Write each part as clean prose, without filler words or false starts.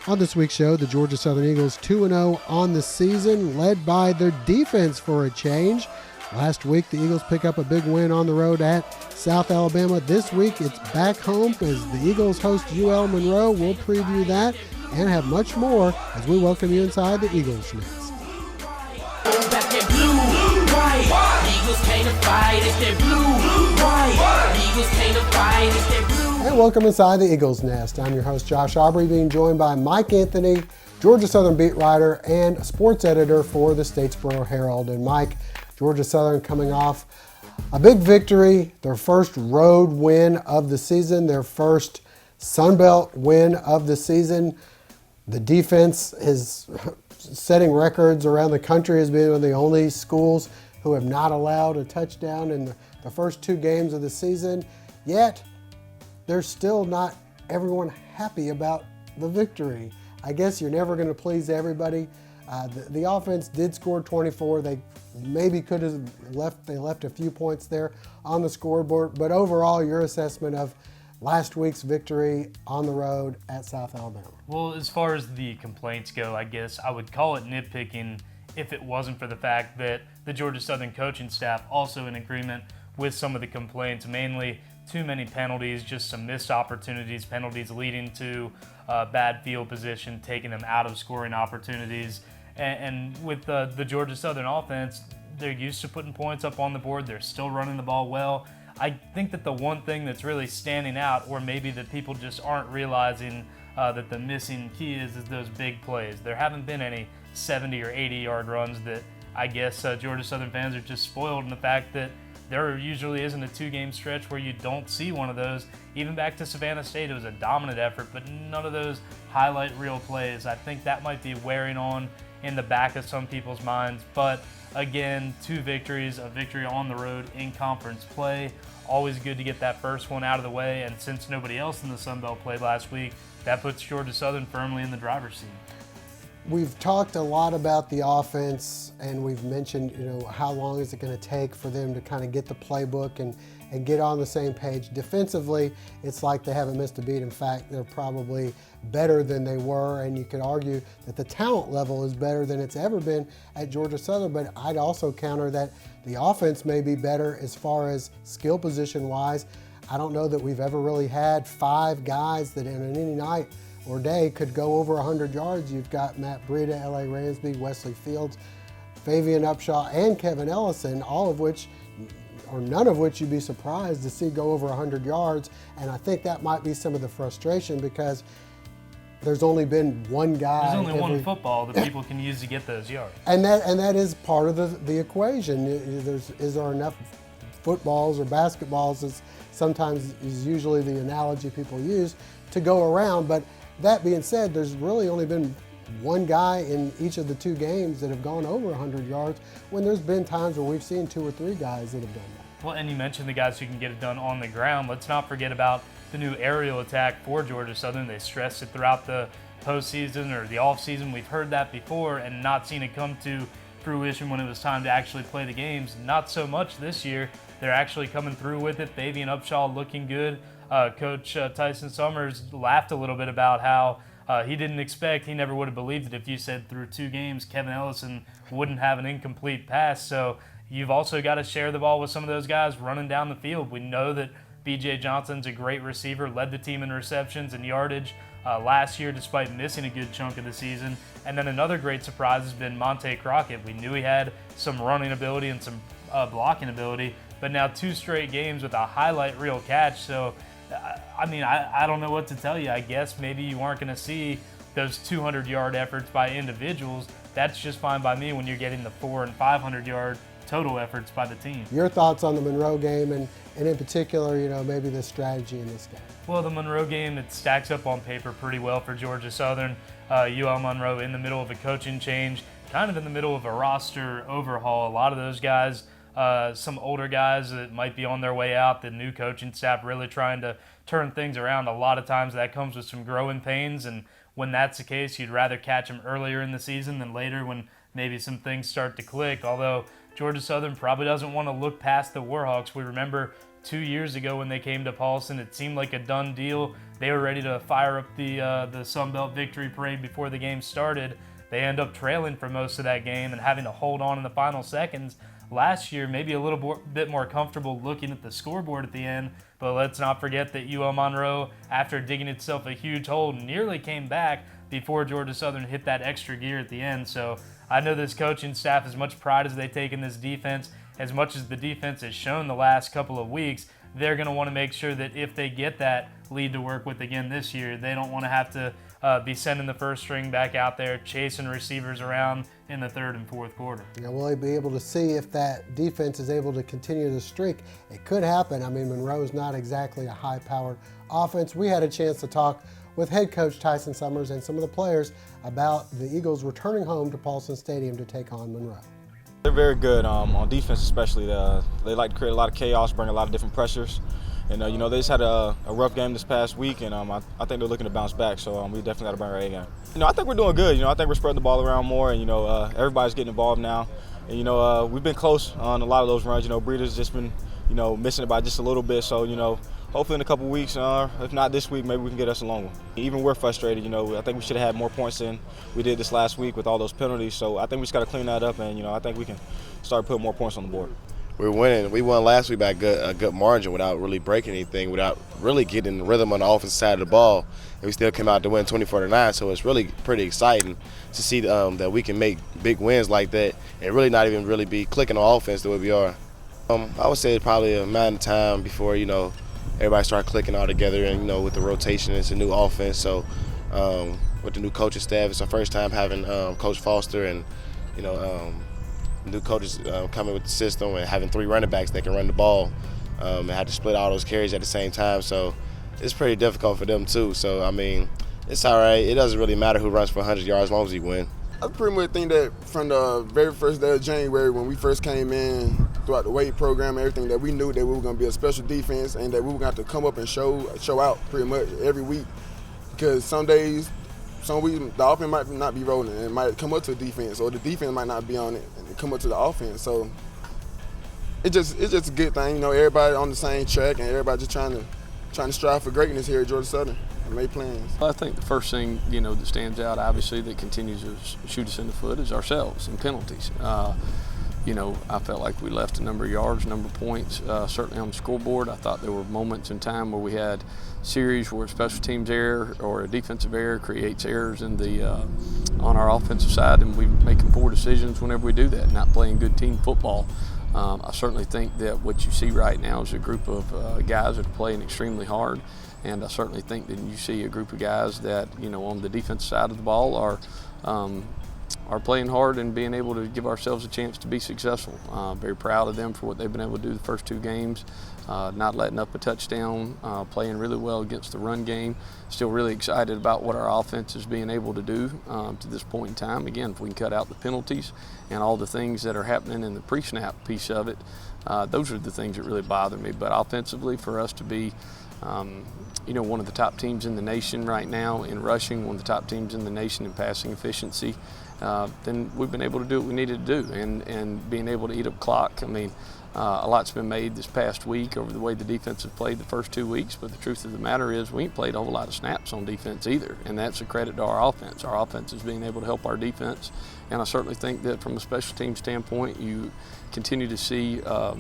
On this week's show, the Georgia Southern Eagles 2-0 on the season, led by their defense for a change. Last week, the Eagles pick up a big win on the road at South Alabama. This week, it's back home as the Eagles host UL Monroe. We'll preview that and have much more as we welcome you inside the Eagles Nest. And welcome inside the Eagles Nest. I'm your host, Josh Aubrey, being joined by Mike Anthony, Georgia Southern beat writer and sports editor for the Statesboro Herald. And Mike, Georgia Southern coming off a big victory, their first road win of the season, their first Sun Belt win of the season. The defense is setting records around the country as being one of the only schools who have not allowed a touchdown in the first two games of the season. Yet, there's still not everyone happy about the victory. I guess you're never going to please everybody. The offense did score 24. They maybe could have left a few points there on the scoreboard. But overall, your assessment of last week's victory on the road at South Alabama? Well, as far as the complaints go, I guess I would call it nitpicking if it wasn't for the fact that the Georgia Southern coaching staff also in agreement with some of the complaints, mainly too many penalties, just some missed opportunities, penalties leading to bad field position, taking them out of scoring opportunities. And with the Georgia Southern offense, they're used to putting points up on the board. They're still running the ball well. I think that the one thing that's really standing out, or maybe that people just aren't realizing that the missing key is those big plays. There haven't been any 70 or 80-yard runs that I guess Georgia Southern fans are just spoiled in the fact that there usually isn't a two-game stretch where you don't see one of those. Even back to Savannah State, it was a dominant effort, but none of those highlight reel plays. I think that might be wearing on in the back of some people's minds. But again, two victories, a victory on the road in conference play. Always good to get that first one out of the way. And since nobody else in the Sun Belt played last week, that puts Georgia Southern firmly in the driver's seat. We've talked a lot about the offense, and we've mentioned, how long is it going to take for them to kind of get the playbook and get on the same page. Defensively, it's like they haven't missed a beat. In fact, they're probably better than they were, and you could argue that the talent level is better than it's ever been at Georgia Southern, but I'd also counter that the offense may be better as far as skill position-wise. I don't know that we've ever really had five guys that in any night or day could go over 100 yards. You've got Matt Breida, L.A. Ransby, Wesley Fields, Fabian Upshaw, and Kevin Ellison, all of which, or none of which you'd be surprised to see go over 100 yards. And I think that might be some of the frustration because there's only been one guy. There's only one football that people can use to get those yards. And that is part of the equation. Is there enough footballs or basketballs is usually the analogy people use to go around. But that being said, there's really only been one guy in each of the two games that have gone over 100 yards when there's been times where we've seen two or three guys that have done that. Well, and you mentioned the guys who can get it done on the ground. Let's not forget about the new aerial attack for Georgia Southern. They stressed it throughout the postseason or the offseason. We've heard that before and not seen it come to fruition when it was time to actually play the games. Not so much this year. They're actually coming through with it. Fabian Upshaw looking good. Coach Tyson Summers laughed a little bit about how he never would have believed it if you said through two games Kevin Ellison wouldn't have an incomplete pass. So you've also got to share the ball with some of those guys running down the field. We know that B.J. Johnson's a great receiver, led the team in receptions and yardage last year despite missing a good chunk of the season. And then another great surprise has been Monte Crockett. We knew he had some running ability and some blocking ability, but now two straight games with a highlight reel catch. So I don't know what to tell you. I guess maybe you aren't going to see those 200-yard efforts by individuals. That's just fine by me when you're getting the 400- and 500-yard total efforts by the team. Your thoughts on the Monroe game and in particular, maybe the strategy in this game? Well, the Monroe game, it stacks up on paper pretty well for Georgia Southern. UL Monroe in the middle of a coaching change, kind of in the middle of a roster overhaul. A lot of those guys, some older guys that might be on their way out, the new coaching staff really trying to turn things around. A lot of times that comes with some growing pains, and when that's the case, you'd rather catch them earlier in the season than later when maybe some things start to click. Although Georgia Southern probably doesn't want to look past the Warhawks. We remember 2 years ago when they came to Paulson, it seemed like a done deal. They were ready to fire up the Sun Belt victory parade before the game started. They end up trailing for most of that game and having to hold on in the final seconds. Last year, maybe a little bit more comfortable looking at the scoreboard at the end, but let's not forget that UL Monroe, after digging itself a huge hole, nearly came back before Georgia Southern hit that extra gear at the end. So I know this coaching staff, as much pride as they take in this defense, as much as the defense has shown the last couple of weeks, they're going to want to make sure that if they get that lead to work with again this year, they don't want to have to be sending the first string back out there, chasing receivers around in the third and fourth quarter. Now, will they be able to see if that defense is able to continue the streak? It could happen. I mean, Monroe's not exactly a high-powered offense. We had a chance to talk with head coach Tyson Summers and some of the players about the Eagles returning home to Paulson Stadium to take on Monroe. They're very good on defense, especially. They like to create a lot of chaos, bring a lot of different pressures. And, they just had a rough game this past week, and I think they're looking to bounce back, so we definitely got to bring our A game. I think we're doing good. I think we're spreading the ball around more, and, everybody's getting involved now. And, we've been close on a lot of those runs. Breeder's just been, missing it by just a little bit. So, hopefully in a couple weeks, if not this week, maybe we can get us a long one. Even we're frustrated. I think we should have had more points than we did this last week with all those penalties. So I think we just got to clean that up, and, I think we can start putting more points on the board. We're winning. We won last week by a good margin without really breaking anything, without really getting the rhythm on the offensive side of the ball. And we still came out to win 24-9, so it's really pretty exciting to see that we can make big wins like that and really not even really be clicking on offense the way we are. I would say it's probably a matter of time before, everybody start clicking all together, and, with the rotation, it's a new offense. So with the new coaching staff, it's our first time having Coach Foster and, new coaches coming with the system and having 3 running backs that can run the ball and had to split all those carries at the same time. So it's pretty difficult for them too. So, it's all right. It doesn't really matter who runs for 100 yards as long as he wins. I pretty much think that from the very first day of January when we first came in throughout the weight program and everything, that we knew that we were going to be a special defense and that we were going to have to come up and show out pretty much every week. Because some days, some weeks, the offense might not be rolling and it might come up to the defense, or the defense might not be on it and come up to the offense. So it's just a good thing, everybody on the same track and everybody just trying to strive for greatness here at Georgia Southern and make plans. I think the first thing, that stands out, obviously, that continues to shoot us in the foot is ourselves and penalties. I felt like we left a number of yards, a number of points, certainly on the scoreboard. I thought there were moments in time where we had series where a special teams error or a defensive error creates errors in on our offensive side, and we're making poor decisions whenever we do that, not playing good team football. I certainly think that what you see right now is a group of guys that are playing extremely hard, and I certainly think that you see a group of guys that, on the defensive side of the ball are playing hard and being able to give ourselves a chance to be successful. Very proud of them for what they've been able to do the first 2 games, not letting up a touchdown, playing really well against the run game. Still really excited about what our offense is being able to do to this point in time. Again, if we can cut out the penalties and all the things that are happening in the pre-snap piece of it, those are the things that really bother me. But offensively, for us to be one of the top teams in the nation right now in rushing, one of the top teams in the nation in passing efficiency, then we've been able to do what we needed to do, and being able to eat up clock. A lot's been made this past week over the way the defense has played the first 2 weeks, but the truth of the matter is we ain't played a whole lot of snaps on defense either, and that's a credit to our offense. Our offense is being able to help our defense, and I certainly think that from a special team standpoint, you continue to see our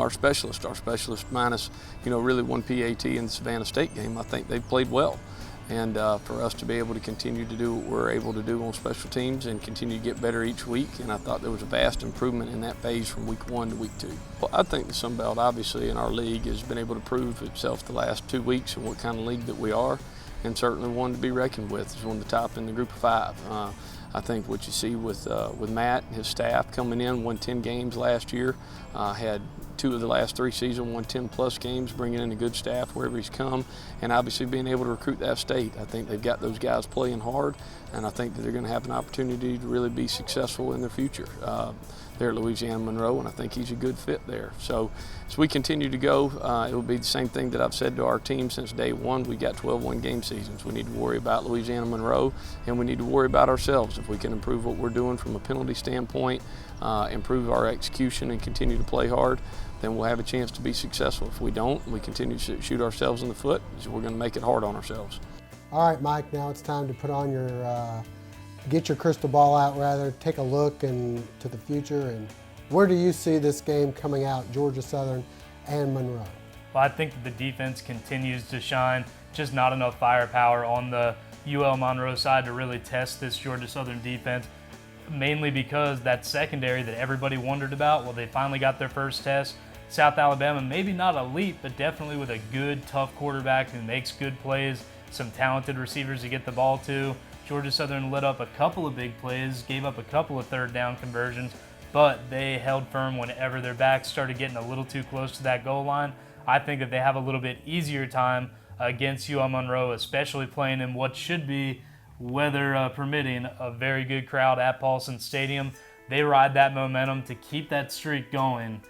specialists minus, really 1 PAT in the Savannah State game. I think they've played well. And for us to be able to continue to do what we're able to do on special teams and continue to get better each week, and I thought there was a vast improvement in that phase from week 1 to week 2. Well, I think the Sun Belt, obviously, in our league has been able to prove itself the last 2 weeks and what kind of league that we are, and certainly one to be reckoned with. Is one of the top in the group of 5. I think what you see with Matt and his staff coming in, won 10 games last year, had 2 of the last 3 seasons, won 10-plus games, bringing in a good staff wherever he's come, and obviously being able to recruit that state. I think they've got those guys playing hard, and I think that they're going to have an opportunity to really be successful in their future. there at Louisiana Monroe, and I think he's a good fit there. So as we continue to go, it will be the same thing that I've said to our team since day one. We got 12 one-game seasons. We need to worry about Louisiana Monroe, and we need to worry about ourselves. If we can improve what we're doing from a penalty standpoint, improve our execution, and continue to play hard, then we'll have a chance to be successful. If we don't, we continue to shoot ourselves in the foot, so we're going to make it hard on ourselves. All right, Mike, now it's time to put on your, get your crystal ball out rather, take a look into the future, and where do you see this game coming out, Georgia Southern and Monroe? Well, I think that the defense continues to shine, just not enough firepower on the UL Monroe side to really test this Georgia Southern defense, mainly because that secondary that everybody wondered about, well, they finally got their first test. South Alabama, maybe not elite, but definitely with a good, tough quarterback who makes good plays, some talented receivers to get the ball to. Georgia Southern lit up a couple of big plays, gave up a couple of third down conversions, but they held firm whenever their backs started getting a little too close to that goal line. I think that they have a little bit easier time against UL Monroe, especially playing in what should be, weather permitting, a very good crowd at Paulson Stadium. They ride that momentum to keep that streak going.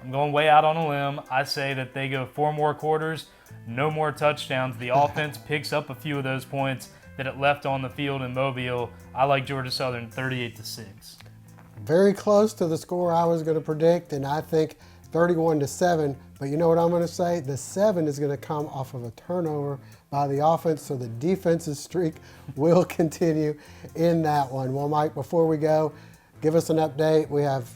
I'm going way out on a limb. I say that they go 4 more quarters, no more touchdowns. The offense picks up a few of those points that it left on the field in Mobile. I like Georgia Southern 38-6. Very close to the score I was going to predict, and I think 31-7. But you know what I'm going to say? The 7 is going to come off of a turnover by the offense, so the defensive streak will continue in that one. Well, Mike, before we go, give us an update. We have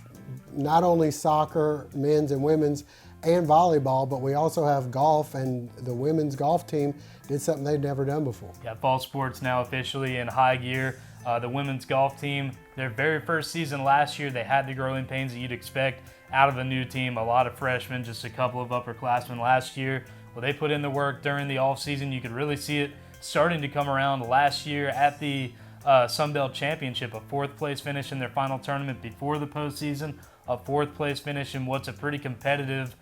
not only soccer, men's and women's, and volleyball, but we also have golf, and the women's golf team did something they'd never done before. Yeah, fall sports now officially in high gear. The women's golf team, their very first season last year, they had the growing pains that you'd expect out of a new team. A lot of freshmen, just a couple of upperclassmen last year. Well, they put in the work during the off season. You could really see it starting to come around last year at the Sun Belt Championship, a 4th place finish in their final tournament before the postseason, a 4th place finish in what's a pretty competitive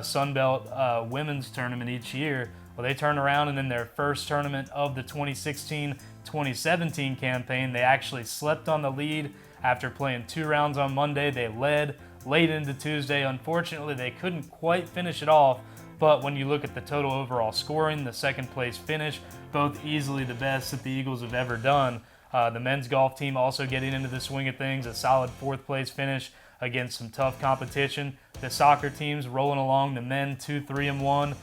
Sun Belt women's tournament each year. Well, they turned around, and in their first tournament of the 2016-2017 campaign, they actually slept on the lead after playing 2 rounds on Monday. They led late into Tuesday. Unfortunately, they couldn't quite finish it off, but when you look at the total overall scoring, the 2nd place finish, both easily the best that the Eagles have ever done. The men's golf team also getting into the swing of things, a solid 4th place finish against some tough competition. The soccer teams rolling along, the men 2-3-1,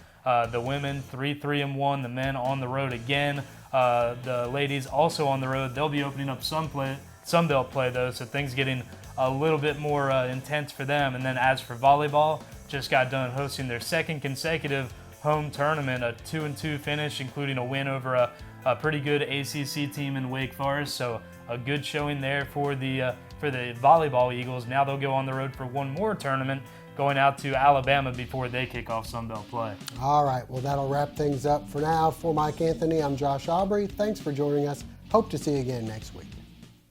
the women 3-3-1, the men on the road again. The ladies also on the road. They'll be opening up Sun Belt play though, so things getting a little bit more intense for them. And then as for volleyball, just got done hosting their 2nd consecutive home tournament, a 2-2 finish, including a win over a pretty good ACC team in Wake Forest. So a good showing there for the volleyball Eagles. Now they'll go on the road for one more tournament, going out to Alabama before they kick off Sun Belt play. All right, well, that'll wrap things up for now. For Mike Anthony, I'm Josh Aubrey. Thanks for joining us. Hope to see you again next week.